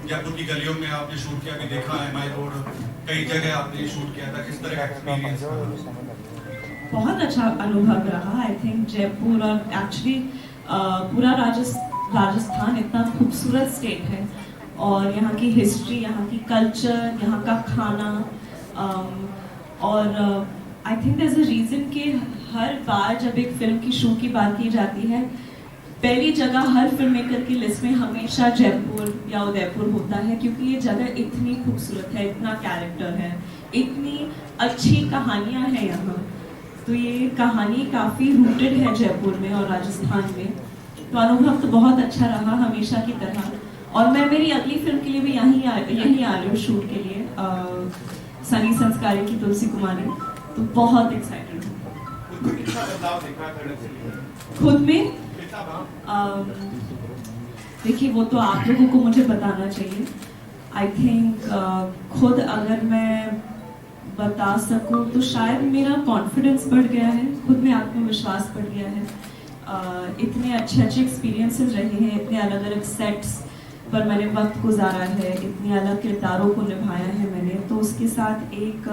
जयपुर की गलियों में आपने शूट किया, अभी देखा है माई रोड, कई जगह आपने शूट किया था, किस तरह का एक्सपीरियंस था? बहुत अच्छा अनुभव रहा। आई थिंक जयपुर और एक्चुअली पूरा राजस्थान इतना खूबसूरत स्टेट है, और यहाँ की हिस्ट्री, यहाँ की कल्चर, यहाँ का खाना, और I think there is a reason कि हर बार जब एक फिल्म की शो की बात की जाती है, पहली जगह हर फिल्म मेकर की लिस्ट में हमेशा जयपुर या उदयपुर होता है, क्योंकि ये जगह इतनी खूबसूरत है, इतना कैरेक्टर है, इतनी अच्छी कहानियाँ हैं यहाँ। तो ये कहानी काफ़ी रूटेड है जयपुर में और राजस्थान में। तो अनुभव तो बहुत अच्छा रहा हमेशा की तरह, और मैं मेरी अगली फिल्म के लिए भी यहीं आ रही हूँ शूट के लिए, सनी संस्कारी की तुलसी कुमारी। तो बहुत एक्साइटेड हूँ खुद में। देखिए वो तो आप लोगों को मुझे बताना चाहिए। आई थिंक खुद अगर मैं बता सकूं तो शायद मेरा कॉन्फिडेंस बढ़ गया है, खुद में आत्मविश्वास बढ़ गया है। इतने अच्छे एक्सपीरियंसेस रहे हैं, इतने अलग अलग सेट्स पर मैंने वक्त गुजारा है, इतने अलग किरदारों को निभाया है मैंने, तो उसके साथ एक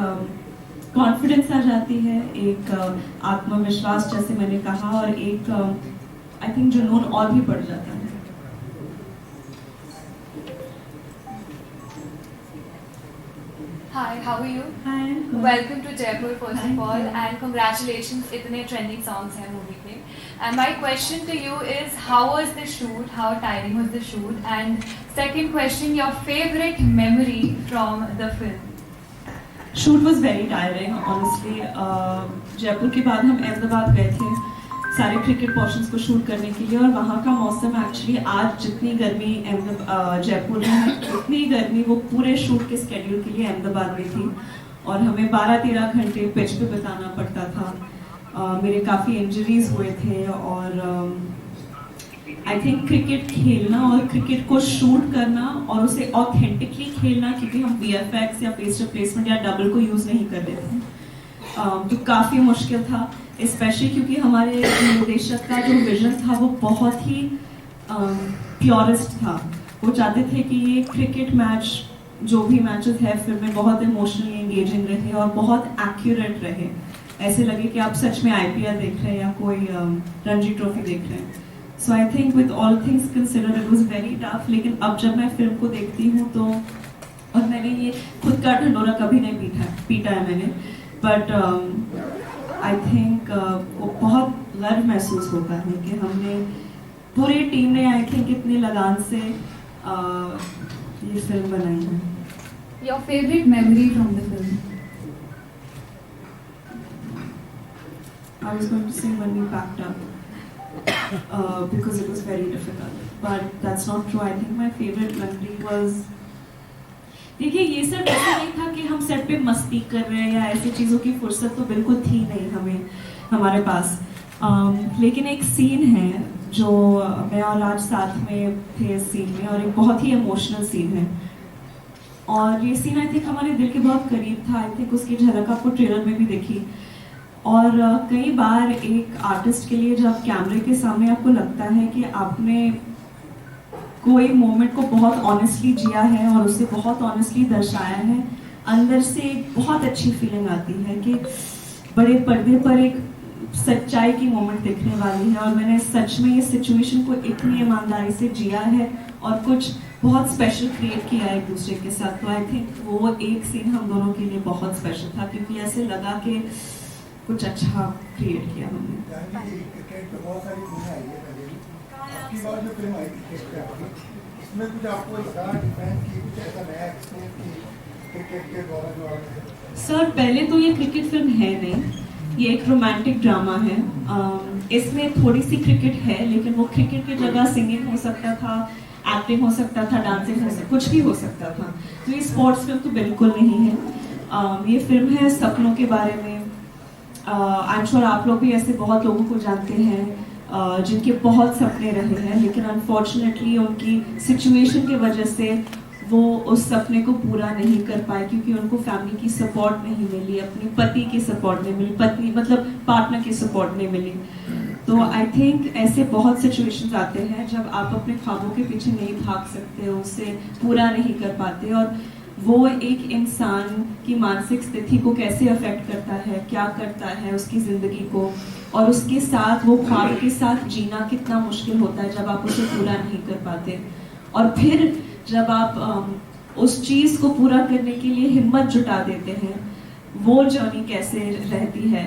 कॉन्फिडेंस आ जाती है, एक आत्मविश्वास जैसे मैंने कहा, और एक आई थिंक जुनून और भी बढ़ जाता है। Hi, how are you? Hi. Welcome to Jaipur first of all, and congratulations, इतने trending songs हैं movie पे. And my question to you is, how was the shoot? How tiring was the shoot? And second question, your favorite memory from the film? Shoot was very tiring honestly. Jaipur के बाद हम अहमदाबाद गए थे सारे cricket portions को shoot करने के लिए, और वहाँ का मौसम एक्चुअली आज जितनी गर्मी जयपुर में है, उतनी गर्मी वो पूरे शूट के स्केड्यूल के लिए अहमदाबाद में थी, और हमें 12-13 घंटे पिच पे बिताना पड़ता था। मेरे काफ़ी इंजरीज हुए थे, और आई थिंक क्रिकेट खेलना और क्रिकेट को शूट करना और उसे ऑथेंटिकली खेलना, क्योंकि हम VFX या फेस रिप्लेसमेंट या डबल को यूज़ नहीं कर रहे थे, तो काफ़ी मुश्किल था, स्पेशली क्योंकि हमारे निर्देशक का जो विजन था वो बहुत ही प्योरिस्ट था। वो चाहते थे कि ये क्रिकेट मैच, जो भी मैचेस है फिल्म में, बहुत इमोशनली एंगेजिंग रहे और बहुत एक्यूरेट रहे, ऐसे लगे कि आप सच में IPL देख रहे हैं या कोई रणजी ट्रॉफी देख रहे हैं। So I think with all things considered it was very tough, लेकिन अब जब मैं फिल्म को देखती हूँ तो, और मैंने ये खुद का ढंढोरा कभी नहीं पीटा है मैंने, बट आई थिंक वो बहुत गर्व महसूस होता है कि हमने, पूरी टीम ने आई थिंक इतनी लगान से ये फिल्म बनाई है। Your favorite memory from the film? I was going to say when we packed up, because it was very difficult, but that's not true. I think my favorite memory was, देखिए ये सिर्फ ऐसा नहीं था कि हम सेट पे मस्ती कर रहे हैं या ऐसी चीज़ों की फुर्सत तो बिल्कुल थी नहीं हमारे पास, लेकिन एक सीन है जो मैं और राज साथ में थे इस सीन में, और एक बहुत ही इमोशनल सीन है, और ये सीन आई थिंक हमारे दिल के बहुत करीब था। आई थिंक उसकी झलक आपको ट्रेलर में भी देखी, और कई बार एक आर्टिस्ट के लिए जब कैमरे के सामने आपको लगता है कि आपने कोई मोमेंट को बहुत ऑनेस्टली जिया है और उसे बहुत ऑनेस्टली दर्शाया है, अंदर से एक बहुत अच्छी फीलिंग आती है कि बड़े पर्दे पर एक सच्चाई की मोमेंट दिखने वाली है, और मैंने सच में ये सिचुएशन को इतनी ईमानदारी से जिया है और कुछ बहुत स्पेशल क्रिएट किया है एक दूसरे के साथ। तो आई थिंक वो एक सीन हम दोनों के लिए बहुत स्पेशल था, क्योंकि ऐसे लगा कि कुछ अच्छा क्रिएट किया हमने। सर पहले तो ये क्रिकेट फिल्म है नहीं, ये एक रोमांटिक ड्रामा है। इसमें थोड़ी सी क्रिकेट है, लेकिन वो क्रिकेट की जगह सिंगिंग हो सकता था, एक्टिंग हो सकता था, डांसिंग हो सकता, कुछ भी हो सकता था। तो ये स्पोर्ट्स फिल्म तो बिल्कुल नहीं है। ये फिल्म है सपनों के बारे में। आई एम श्योर आप लोग भी ऐसे बहुत लोगों को जानते हैं जिनके बहुत सपने रहे हैं, लेकिन अनफॉर्चुनेटली उनकी सिचुएशन की वजह से वो उस सपने को पूरा नहीं कर पाए, क्योंकि उनको फैमिली की सपोर्ट नहीं मिली, अपने पति की सपोर्ट नहीं मिली, पत्नी मतलब पार्टनर की सपोर्ट नहीं मिली। तो तो आई थिंक ऐसे बहुत सिचुएशंस आते हैं जब आप अपने ख्वाबों के पीछे नहीं भाग सकते, उसे पूरा नहीं कर पाते, और वो एक इंसान की मानसिक स्थिति को कैसे अफेक्ट करता है, क्या करता है उसकी ज़िंदगी को, और उसके साथ वो ख्वाब के साथ जीना कितना मुश्किल होता है जब आप उसे पूरा नहीं कर पाते। और फिर जब आप उस चीज़ को पूरा करने के लिए हिम्मत जुटा देते हैं, वो जर्नी कैसे रहती है।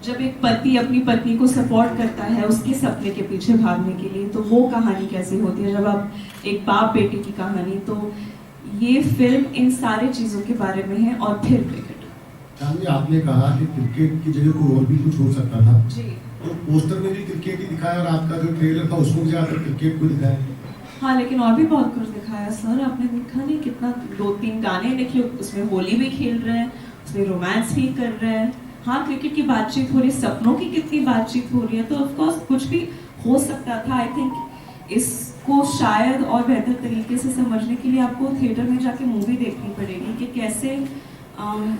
जब एक पति अपनी पत्नी को सपोर्ट करता है उसके सपने के पीछे भागने के लिए, तो वो कहानी कैसे होती है। जब आप एक बाप बेटे की कहानी, तो ये फिल्म इन सारी चीज़ों के बारे में है। और फिर क्रिकेट। जानवी, आपने कहा कि क्रिकेट की जगह कोई और भी कुछ हो सकता था जी। तो पोस्टर में भी क्रिकेट ही दिखाया और आपका जो ट्रेलर था उसमें भी ज्यादातर क्रिकेट को दिखाया। हाँ, लेकिन और भी बहुत कुछ दिखाया सर। आपने देखा नहीं कितना 2-3 गाने देखिए, उसमें होली भी खेल रहे हैं, उसमें रोमांस भी कर रहे हैं। हाँ, क्रिकेट की बातचीत हो रही, सपनों की कितनी बातचीत हो रही है, तो ऑफ कोर्स कुछ भी हो सकता था। आई थिंक इसको शायद और बेहतर तरीके से समझने के लिए आपको थिएटर में जाके मूवी देखनी पड़ेगी कि कैसे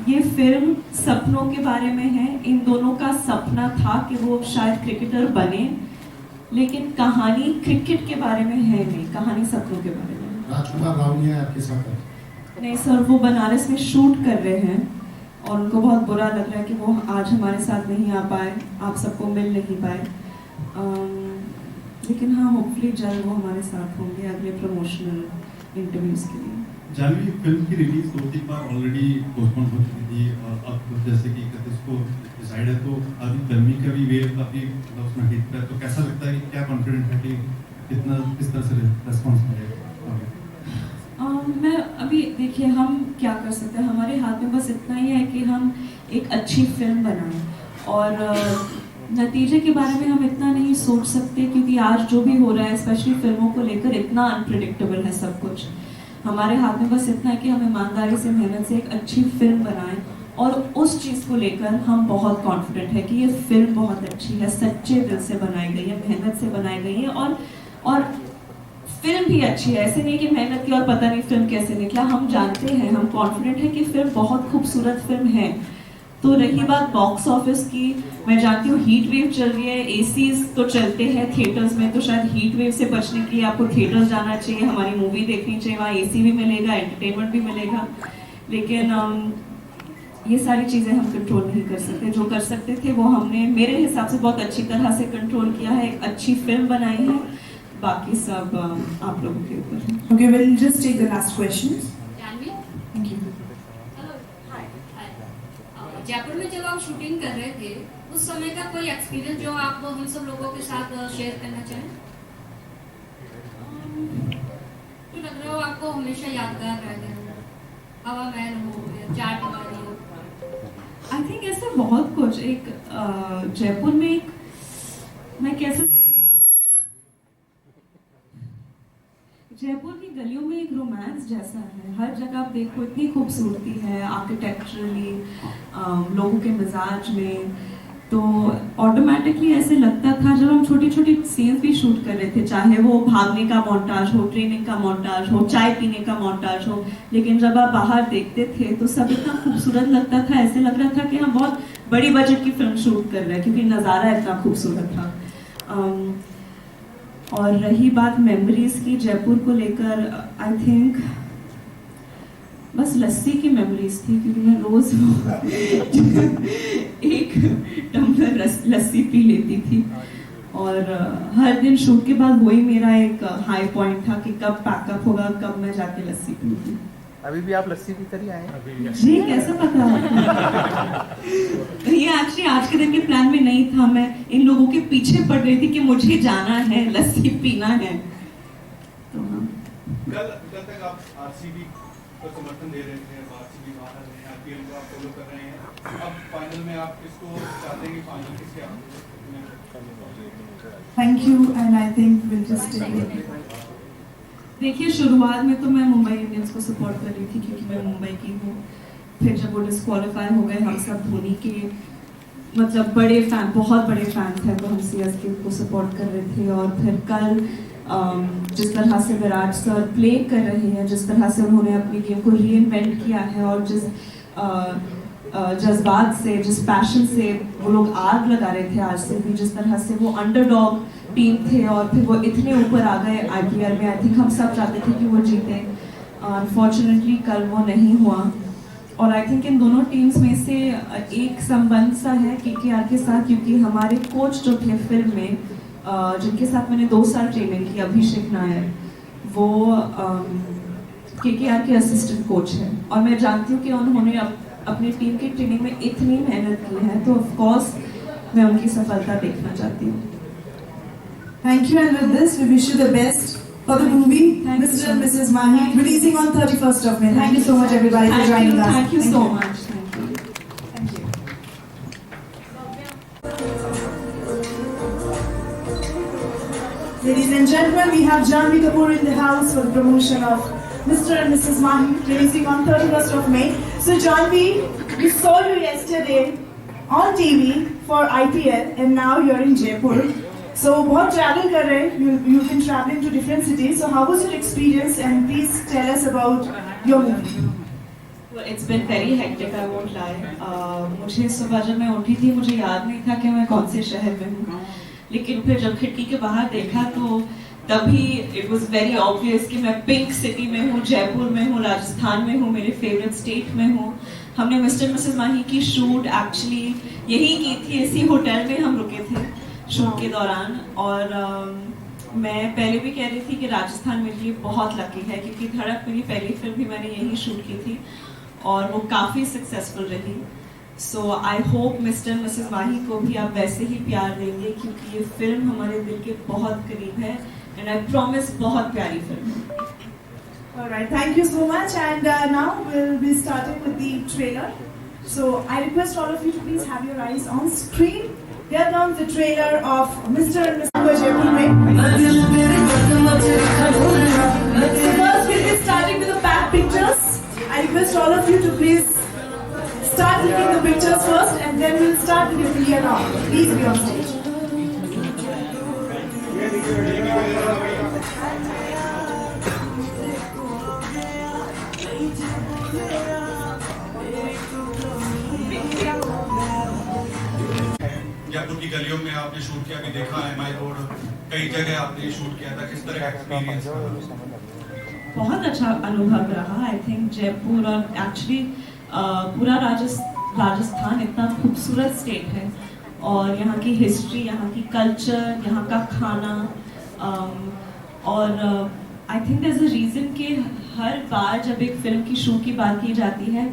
ये फिल्म सपनों के बारे में है। इन दोनों का सपना था कि वो शायद क्रिकेटर बने, लेकिन कहानी क्रिकेट के बारे में है नहीं, कहानी सपनों के बारे में। राजकुमार राव ने आपके साथ? नहीं सर, वो बनारस में शूट कर रहे हैं और उनको बहुत बुरा लग रहा है कि वो आज हमारे साथ नहीं आ पाए, आप सबको मिल नहीं पाए। लेकिन हाँ, होपफुली जल्द वो हमारे साथ होंगे अगले प्रमोशनल इंटरव्यूज के लिए। जानवी, फिल्म की रिलीज 2-3 बार ऑलरेडी पोस्टपोन हो चुकी थी और अब जैसे कि 31 को डिसाइड है, तो अभी गर्मी का भी वेव काफ़ी उसमें हिट है, तो कैसा लगता है कि क्या कॉन्फिडेंट है कि कितना किस तरह से रेस्पॉन्स मिलेगा? मैं अभी देखिए, हम क्या कर सकते हैं, हमारे हाथ में बस इतना ही है कि हम एक अच्छी फिल्म बनाएं, और नतीजे के बारे में हम इतना नहीं सोच सकते क्योंकि आज जो भी हो रहा है स्पेशली फिल्मों को लेकर इतना अनप्रिडिक्टेबल है सब कुछ। हमारे हाथ में बस इतना है कि हम ईमानदारी से, मेहनत से एक अच्छी फिल्म बनाएं, और उस चीज़ को लेकर हम बहुत कॉन्फिडेंट है कि ये फिल्म बहुत अच्छी है, सच्चे दिल से बनाई गई है, मेहनत से बनाई गई है, और फिल्म भी अच्छी है। ऐसे नहीं कि मेहनत की और पता नहीं फिल्म कैसे निकला। हम जानते हैं, हम कॉन्फिडेंट है कि फिल्म बहुत खूबसूरत फिल्म है। तो रही बात बॉक्स ऑफिस की, मैं जानती हूँ हीट वेव चल रही है, एसीज तो चलते हैं थिएटर्स में, तो शायद हीट वेव से बचने के लिए आपको थिएटर्स जाना चाहिए, हमारी मूवी देखनी चाहिए, वहाँ एसी भी मिलेगा, एंटरटेनमेंट भी मिलेगा। लेकिन ये सारी चीज़ें हम कंट्रोल नहीं कर सकते। जो कर सकते थे वो हमने मेरे हिसाब से बहुत अच्छी तरह से कंट्रोल किया है, एक अच्छी फिल्म बनाई है, बाकी सब आप लोगों के ऊपर है। Okay, we'll just take the last questions. Janvi, Thank you. Hello, hi. Jaipur में जब आप शूटिंग कर रहे थे, उस समय का कोई एक्सपीरियंस जो आप हम सब लोगों के साथ शेयर करना चाहें? तो लग रहा हो आपको हमेशा यादगार रहेगा, हवा महल हो या चाट वाली हो। आई थिंक ऐसा बहुत कुछ, एक जयपुर में एक, मैं कैसे, जयपुर की गलियों में एक रोमांस जैसा है। हर जगह आप देखो इतनी खूबसूरती है आर्किटेक्चरली, लोगों के मिजाज में। तो ऑटोमेटिकली ऐसे लगता था जब हम छोटी छोटी सीन्स भी शूट कर रहे थे, चाहे वो भागने का मोन्टाज हो, ट्रेनिंग का मोन्टाज हो, चाय पीने का मोन्टाज हो, लेकिन जब आप बाहर देखते थे तो सब इतना खूबसूरत लगता था, ऐसे लग रहा था कि हम बहुत बड़ी बजट की फिल्म शूट कर रहे हैं क्योंकि नज़ारा इतना खूबसूरत था। और रही बात मेमोरीज की जयपुर को लेकर, आई थिंक बस लस्सी की मेमोरीज थी क्योंकि मैं रोज एक टम्बलर लस्सी पी लेती थी, और हर दिन शूट के बाद वही मेरा एक हाई पॉइंट था कि कब पैकअप होगा, कब मैं जाके लस्सी पीऊंगी। अभी भी आप लस्सी पीकर ही आए हैं? जी, कैसे पता? ये एक्चुअली आज के दिन के प्लान में नहीं था, मैं इन लोगों के पीछे पड़ रही थी कि मुझे जाना है, लस्सी पीना है। तो हाँ, कल तक आप आरसीबी को समर्थन दे रहे थे, आरसीबी बाहर है, आईपीएल को आप फॉलो कर रहे हैं, अब फाइनल में आप किसको चाहते हैं कि फाइनल किसके आप? Thank you, and I think we'll just take it. देखिए शुरुआत में तो मैं मुंबई इंडियंस को सपोर्ट कर रही थी क्योंकि मैं मुंबई की हूँ। फिर जब वो डिस्क्वालीफाई हो गए, हम सब धोनी के मतलब बड़े फैन, बहुत बड़े फैन थे, तो हम सीएसके को सपोर्ट कर रहे थे। और फिर कल जिस तरह से विराट सर प्ले कर रहे हैं, जिस तरह से उन्होंने अपनी गेम को रीइन्वेंट किया है, और जिस जज्बात से, जिस पैशन से वो लोग आग लगा रहे थे आज से भी, जिस तरह से वो अंडरडॉग टीम थे और फिर वो इतने ऊपर आ गए IPL में। आई थिंक हम सब चाहते थे कि वो जीते, अनफॉर्चुनेटली कल वो नहीं हुआ। और आई थिंक इन दोनों टीम्स में से एक संबंध सा है KKR के साथ, क्योंकि हमारे कोच जो थे फिल्म में, जिनके साथ मैंने 2 साल ट्रेनिंग की, अभिषेक नायर, वो KKR के असिस्टेंट कोच है और मैं जानती हूँ कि उन्होंने अपनी टीम की ट्रेनिंग में इतनी मेहनत की है, तो ऑफ कोर्स मैं उनकी सफलता देखना चाहती हूँ। Thank you, and with this, we wish you the best for the movie, Thank you Mr. so and much. Mrs. Mahi, releasing on 31st of May. Thank you so much, everybody, for joining us. Thank you so much. Thank you. Thank you. Ladies and gentlemen, we have Janvi Kapoor in the house for the promotion of Mr. and Mrs. Mahi, releasing on 31st of May. So Janvi, we saw you yesterday on TV for IPL, and now you're in Jaipur. So बहुत travel कर रहे हैं, you've been traveling to different cities. So how was your experience? And please tell us about your movie. Well, it's been very hectic, I won't lie. मुझे सुबह जब मैं उठी थी, मुझे याद नहीं था कि मैं कौन से शहर में हूँ, लेकिन फिर जब खिड़की के बाहर देखा तो तभी it was very obvious कि मैं पिंक सिटी में हूँ, जयपुर में हूँ, राजस्थान में हूँ, मेरे फेवरेट स्टेट में हूँ। हमने मिस्टर एंड मिसेस माही की शूट एक्चुअली यही की थी, इसी होटल में हम रुके थे शूट के दौरान। और मैं पहले भी कह रही थी कि राजस्थान मेरे लिए बहुत लकी है, क्योंकि धड़क मेरी पहली फिल्म भी मैंने यही शूट की थी और वो काफ़ी सक्सेसफुल रही। So I hope mister and missus Mahi को भी आप वैसे ही प्यार देंगे, क्योंकि ये फिल्म हमारे दिल के बहुत करीब है एंड आई प्रॉमिस बहुत प्यारी फिल्म है। Alright, thank you so much. And now we'll be starting with the trailer. So I request all of you to please have your eyes on screen. Here comes the trailer of Mr. and Mrs. Jaipur Mein. So first we'll be starting with the pack pictures. I request all of you to please start taking the pictures first, and then we'll start with the clear now. Please be on stage. Jaipur की गलियों में आपने shoot किया, अभी देखा MI road, कई जगह आपने शूट किया था, किस तरह का एक्सपीरियंस था? बहुत अच्छा अनुभव रहा। आई थिंक जयपुर और एक्चुअली पूरा राजस्थान इतना खूबसूरत स्टेट है और यहाँ की हिस्ट्री, यहाँ की कल्चर, यहाँ का खाना, और I think there is a reason कि हर बार जब एक फिल्म की शूट की बात की जाती है,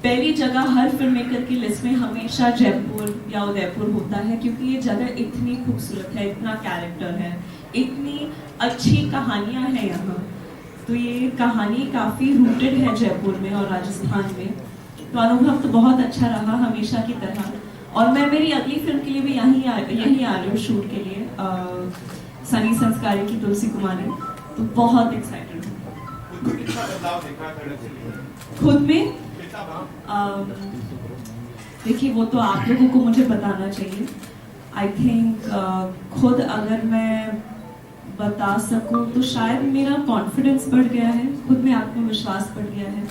पहली जगह हर फिल्म मेकर की लिस्ट में हमेशा जयपुर या उदयपुर होता है, क्योंकि ये जगह इतनी खूबसूरत है, इतना कैरेक्टर है, इतनी अच्छी कहानियाँ हैं यहाँ। तो ये कहानी काफ़ी रूटेड है जयपुर में और राजस्थान में। तो अनुभव तो बहुत अच्छा रहा हमेशा की तरह, और मैं मेरी अगली फिल्म के लिए भी यहीं आ रही हूँ शूट के लिए, सनी संस्कारी की तुलसी कुमारी। तो बहुत एक्साइटेड हूँ। कितना बदलाव देखा खुद में देखिए, वो तो आप लोगों को मुझे बताना चाहिए। आई थिंक खुद अगर मैं बता सकूं तो शायद मेरा कॉन्फिडेंस बढ़ गया है, खुद में आत्मविश्वास बढ़ गया है।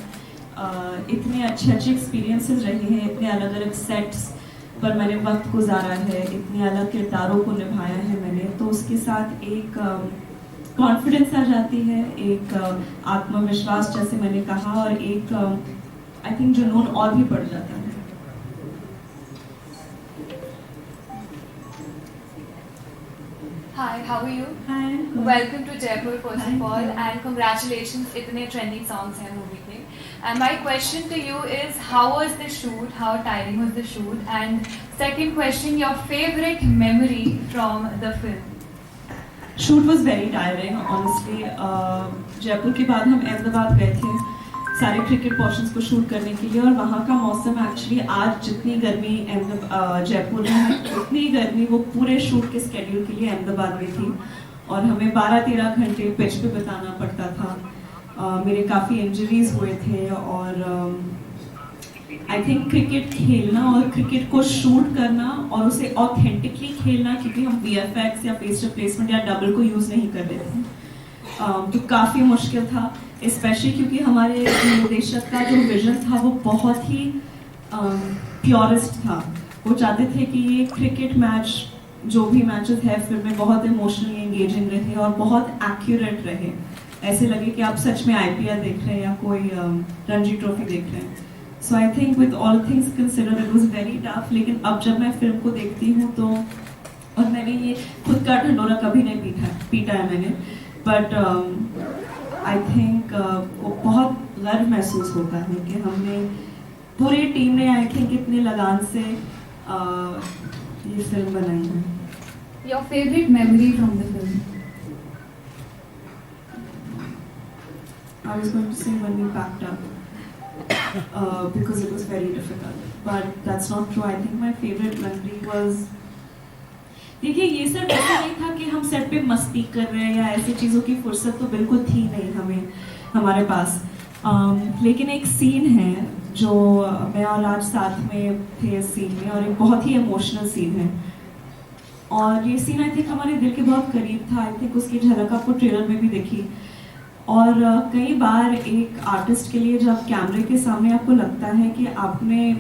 इतने अच्छे एक्सपीरियंसेस रहे हैं, इतने अलग अलग सेट्स पर मैंने वक्त गुजारा है, इतने अलग किरदारों को निभाया है मैंने, तो उसके साथ एक कॉन्फिडेंस आ जाती है, एक आत्मविश्वास जैसे मैंने कहा, और एक आई थिंक जुनून और भी बढ़ जाता है। Hi, how are you? Hi. Welcome to Jaipur first of all, and congratulations, इतने trending songs हैं movie के. And my question to you is, how was the shoot? How tiring was the shoot? And second question, your favorite memory from the film? Shoot was very tiring honestly. Jaipur के बाद हम अहमदाबाद गए थे सारे cricket portions को shoot करने के लिए, और वहाँ का मौसम एक्चुअली आज जितनी गर्मी जयपुर में है, उतनी गर्मी वो पूरे शूट के स्केड्यूल के लिए अहमदाबाद में थी, और हमें 12-13 घंटे पिच पे बिताना पड़ता था। मेरे काफ़ी इंजरीज हुए थे, और आई थिंक क्रिकेट खेलना और क्रिकेट को शूट करना और उसे ऑथेंटिकली खेलना, क्योंकि हम VFX या फेस रिप्लेसमेंट या डबल को यूज़ नहीं कर रहे थे, तो काफ़ी मुश्किल था, स्पेशली क्योंकि हमारे निर्देशक का जो विजन था वो बहुत ही प्योरिस्ट था। वो चाहते थे कि ये क्रिकेट मैच, जो भी मैचेस है फिल्म में, बहुत इमोशनली एंगेजिंग रहे और बहुत एक्यूरेट रहे, ऐसे लगे कि आप सच में IPL देख रहे हैं या कोई रणजी ट्रॉफी देख रहे हैं। So I think with all things considered it was very tough. लेकिन अब जब मैं फिल्म को देखती हूँ तो, और मैंने ये खुद का ढंडोरा कभी नहीं पीटा है मैंने, बट आई थिंक वो बहुत गर्व महसूस होता है कि हमने, पूरी टीम ने आई थिंक इतने लगान से ये फिल्म बनाई है। Your favorite memory from the film? I was going to say when we packed up because it was very difficult, but that's not true. I think my favorite memory was, देखिए ये सब ऐसा नहीं था कि हम सेट पे मस्ती कर रहे हैं या ऐसी चीज़ों की फुर्सत तो बिल्कुल थी नहीं हमें, हमारे पास। लेकिन एक सीन है जो मैं और राज साथ में थे इस सीन में, और एक बहुत ही इमोशनल सीन है, और ये सीन आई थिंक हमारे दिल के बहुत करीब था। आई थिंक उसकी झलक आपको ट्रेलर में भी देखी। और कई बार एक आर्टिस्ट के लिए जब कैमरे के सामने आपको लगता है कि आपने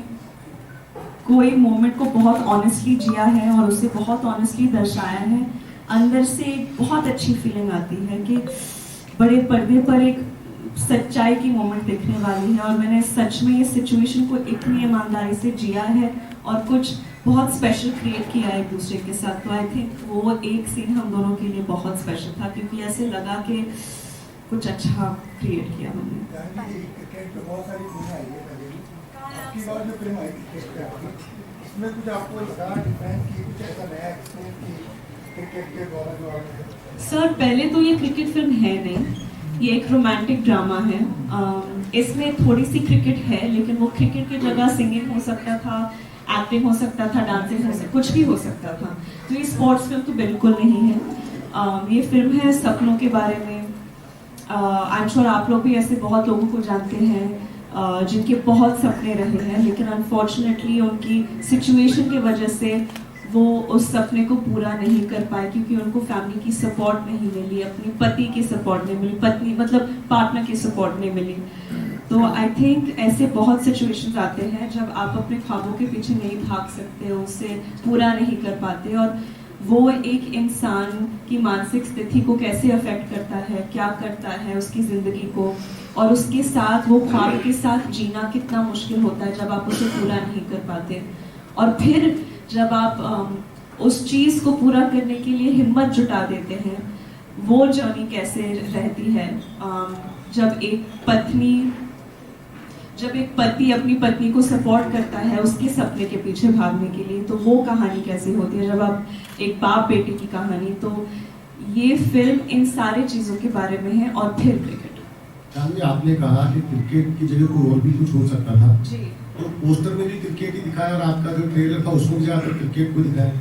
कोई मोमेंट को बहुत ऑनेस्टली जिया है और उसे बहुत ऑनेस्टली दर्शाया है, अंदर से एक बहुत अच्छी फीलिंग आती है कि बड़े पर्दे पर एक सच्चाई की मोमेंट दिखने वाली है। और मैंने सच में इस सिचुएशन को इतनी ईमानदारी से जिया है और कुछ बहुत स्पेशल क्रिएट किया है एक दूसरे के साथ। तो आई थिंक वो एक सीन हम दोनों के लिए बहुत स्पेशल था, क्योंकि ऐसे लगा कि कुछ अच्छा क्रिएट किया हमने। क्रिकेट पे बहुत सारी फिल्में आई है पहले भी, आपकी बार जो फिल्म आई क्रिकेट पे आपकी, इसमें कुछ आपको लगा डिफरेंस की, कुछ ऐसा नया एक्सपीरियंस की क्रिकेट के द्वारा जो आपने? सर पहले तो ये क्रिकेट फिल्म है नहीं, ये एक रोमांटिक ड्रामा है। इसमें थोड़ी सी क्रिकेट है, लेकिन वो क्रिकेट की जगह सिंगिंग हो सकता था, एक्टिंग हो सकता था, डांसिंग हो सकता, कुछ भी हो सकता था। तो ये स्पोर्ट्स फिल्म तो बिल्कुल नहीं है। ये फिल्म है सपनों के बारे में। आई एम श्योर आप लोग भी ऐसे बहुत लोगों को जानते हैं जिनके बहुत सपने रहे हैं, लेकिन अनफॉर्चुनेटली उनकी सिचुएशन की वजह से वो उस सपने को पूरा नहीं कर पाए, क्योंकि उनको फैमिली की सपोर्ट नहीं मिली, अपने पति की सपोर्ट नहीं मिली, पत्नी मतलब पार्टनर की सपोर्ट नहीं मिली। तो आई थिंक ऐसे बहुत सिचुएशंस आते हैं जब आप अपने ख्वाबों के पीछे नहीं भाग सकते, उसे पूरा नहीं कर पाते, और वो एक इंसान की मानसिक स्थिति को कैसे अफेक्ट करता है, क्या करता है उसकी ज़िंदगी को, और उसके साथ वो ख्वाब के साथ जीना कितना मुश्किल होता है जब आप उसे पूरा नहीं कर पाते। और फिर जब आप उस चीज़ को पूरा करने के लिए हिम्मत जुटा देते हैं, वो जर्नी कैसे रहती है। जब एक पति अपनी पत्नी को सपोर्ट करता है उसके सपने के पीछे भागने के लिए, तो वो कहानी कैसी होती है। जब आप एक बाप बेटे की कहानी, तो ये फिल्म इन सारी चीज़ों के बारे में है। और फिर क्रिकेट, जानवी आपने कहा कि क्रिकेट की जगह कोई और भी कुछ हो सकता था, जी तो पोस्टर में भी क्रिकेट ही दिखाया और आपका जो ट्रेलर था उसमें ज़्यादा क्रिकेट को दिखाया।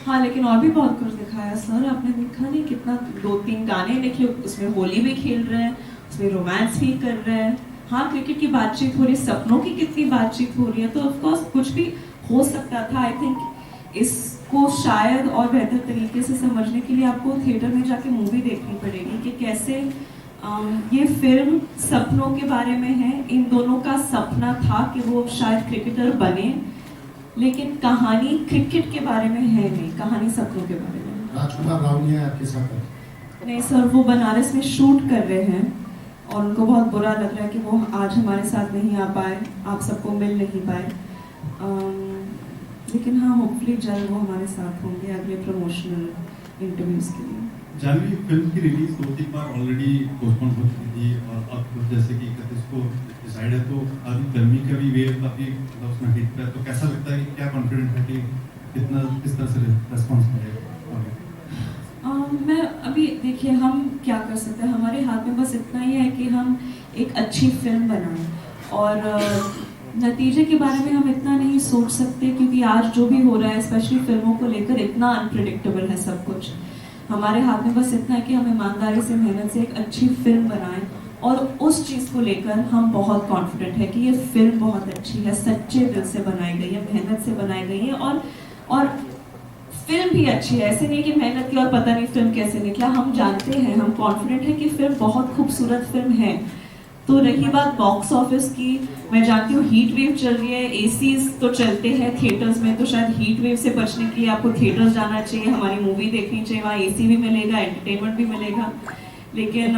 हाँ, लेकिन और भी बहुत कुछ दिखाया सर, आपने देखा नहीं कितना, 2-3 गाने देखिए, उसमें होली भी खेल रहे हैं, उसमें रोमांस भी कर रहे हैं। हाँ, क्रिकेट की बातचीत हो रही है, सपनों की कितनी बातचीत हो रही है, तो ऑफकोर्स कुछ भी हो सकता था। आई थिंक इसको शायद और बेहतर तरीके से समझने के लिए आपको थिएटर में जाके मूवी देखनी पड़ेगी कि कैसे ये फिल्म सपनों के बारे में है। इन दोनों का सपना था कि वो शायद क्रिकेटर बने, लेकिन कहानी क्रिकेट के बारे में है नहीं, कहानी सपनों के बारे में। राजकुमार राव ने आपके साथ? नहीं सर, वो बनारस में शूट कर रहे हैं और उनको बहुत बुरा लग रहा है कि वो आज हमारे साथ नहीं आ पाए, आप सबको मिल नहीं पाए। लेकिन हाँ, होपफुली जल्द वो हमारे साथ होंगे अगले प्रमोशनल इंटरव्यूज के लिए। जानवी, फिल्म की रिलीज 2-3 बार ऑलरेडी पोस्टपोन हो चुकी थी, और अब जैसे कि 31 को डिसाइड है, तो अभी गर्मी का भी वेव काफ़ी मतलब उसमें हिट पे है, तो कैसा लगता है कि क्या कॉन्फिडेंट है कि कितना किस तरह से रेस्पॉन्स मिलेगा? मैं अभी देखिए, हम क्या कर सकते हैं, हमारे हाथ में बस इतना ही है कि हम एक अच्छी फिल्म बनाएं, और नतीजे के बारे में हम इतना नहीं सोच सकते, क्योंकि आज जो भी हो रहा है स्पेशली फिल्मों को लेकर इतना अनप्रिडिक्टेबल है सब कुछ। हमारे हाथ में बस इतना है कि हम ईमानदारी से, मेहनत से एक अच्छी फिल्म बनाएं, और उस चीज़ को लेकर हम बहुत कॉन्फिडेंट है कि ये फिल्म बहुत अच्छी है, सच्चे दिल से बनाई गई है, मेहनत से बनाई गई है, और फिल्म भी अच्छी है। ऐसे नहीं कि मेहनत की और पता नहीं फिल्म कैसे निकला, हम जानते हैं, हम कॉन्फिडेंट है कि फिल्म बहुत खूबसूरत फिल्म है। तो रही बात बॉक्स ऑफिस की, मैं जानती हूँ हीट वेव चल रही है, एसीज तो चलते हैं थिएटर्स में, तो शायद हीट वेव से बचने के लिए आपको थिएटर्स जाना चाहिए, हमारी मूवी देखनी चाहिए, वहाँ एसी भी मिलेगा, एंटरटेनमेंट भी मिलेगा। लेकिन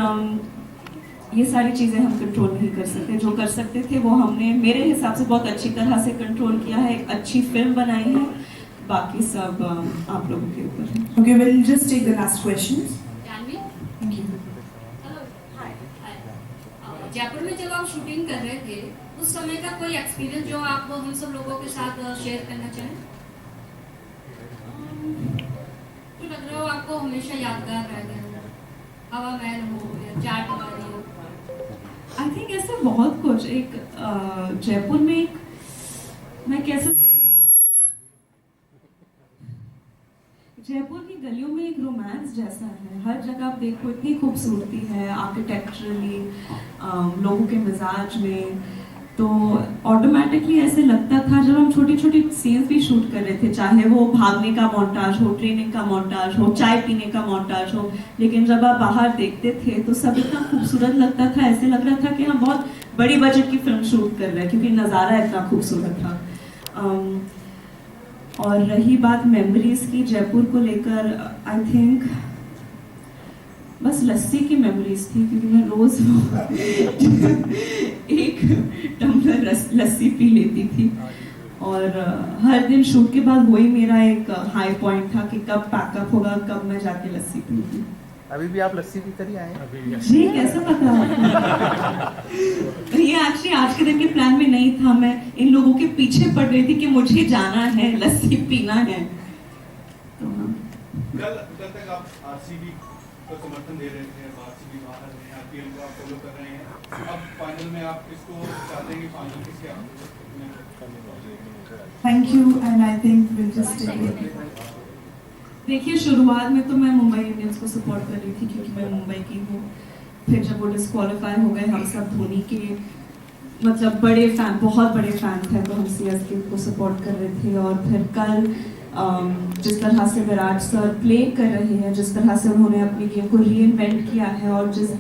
ये सारी चीज़ें हम कंट्रोल नहीं कर सकते। जो कर सकते थे वो हमने मेरे हिसाब से बहुत अच्छी तरह से कंट्रोल किया है, एक अच्छी फिल्म बनाई है, बाकी सब आप लोगों के ऊपर है। Okay, we'll just take the last questions. Janvi, Thank you. Hello, hi. Jaipur में जब आप शूटिंग कर रहे थे उस समय का कोई एक्सपीरियंस जो आप हम सब लोगों के साथ शेयर करना चाहें? तो लग रहा हो आपको हमेशा यादगार रह गया हो, हवा महल हो या चाट वाली हो। आई थिंक ऐसे बहुत कुछ, एक जयपुर में एक, मैं कैसे जयपुर की गलियों में एक रोमांस जैसा है, हर जगह आप देखो इतनी खूबसूरती है आर्किटेक्चरली, लोगों के मिजाज में, तो ऑटोमेटिकली ऐसे लगता था जब हम छोटी छोटी सीन्स भी शूट कर रहे थे, चाहे वो भागने का मोन्टाज हो, ट्रेनिंग का मोन्टाज हो, चाय पीने का मोन्टाज हो, लेकिन जब आप बाहर देखते थे तो सब इतना खूबसूरत लगता था, ऐसे लग रहा था कि हम बहुत बड़ी बजट की फिल्म शूट कर रहे हैं क्योंकि नज़ारा इतना खूबसूरत था। और रही बात मेमोरीज की जयपुर को लेकर, आई थिंक बस लस्सी की मेमोरीज थी क्योंकि मैं रोज एक टम्बलर लस्सी पी लेती थी और हर दिन शूट के बाद वही मेरा एक हाई पॉइंट था कि कब पैकअप होगा, कब मैं जाके लस्सी पीऊंगी। अभी भी आप लस्सी पीकर ही आए हैं? जी, कैसे पता आपको? ये एक्चुअली आज के दिन के प्लान में नहीं था, मैं इन लोगों के पीछे पड़ रही थी कि मुझे जाना है, लस्सी पीना है। तो हाँ, कल तक आप आरसीबी को समर्थन दे रहे थे, अब आरसीबी बाहर है, आईपीएल को आप फॉलो कर रहे हैं, अब फाइनल में आप किसको चाहते हैं कि फाइनल किसके आगे? Thank you, and I think we'll just take it. देखिए शुरुआत में तो मैं मुंबई इंडियंस को सपोर्ट कर रही थी क्योंकि मैं मुंबई की हूँ, फिर जब वो डिस्क्वालीफाई हो गए, हम सब धोनी के मतलब बड़े फैन, बहुत बड़े फैन थे, तो हम सीएसके को सपोर्ट कर रहे थे। और फिर कल जिस तरह से विराट सर प्ले कर रहे हैं, जिस तरह से उन्होंने अपनी गेम को रीइन्वेंट किया है और जिस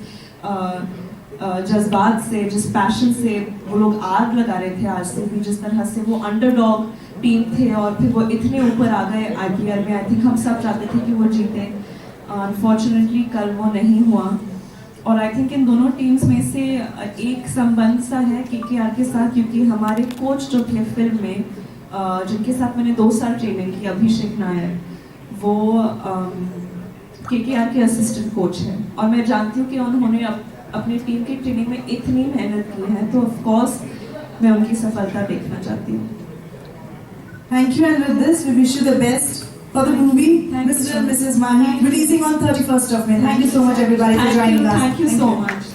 जज्बात से, जिस पैशन से वो लोग आग लगा रहे थे आज से भी, जिस तरह से वो अंडरडॉग टीम थे और फिर वो इतने ऊपर आ गए आईपीएल में, आई थिंक हम सब चाहते थे कि वो जीते। अनफॉर्चुनेटली कल वो नहीं हुआ और आई थिंक इन दोनों टीम्स में से एक संबंध सा है केकेआर के साथ, क्योंकि हमारे कोच जो थे फिल्म में, जिनके साथ मैंने 2 साल ट्रेनिंग की, अभिषेक नायर, वो केकेआर के असिस्टेंट कोच हैं और मैं जानती हूँ कि उन्होंने अपनी टीम की ट्रेनिंग में इतनी मेहनत की है, तो ऑफ कोर्स मैं उनकी सफलता देखना चाहती हूँ। Thank you, and with this, we wish you the best for the movie, Thank you Mr. so and much. Mrs. Mahi, releasing on 31st of May. Thank you so much, everybody, for joining us. Thank you so much.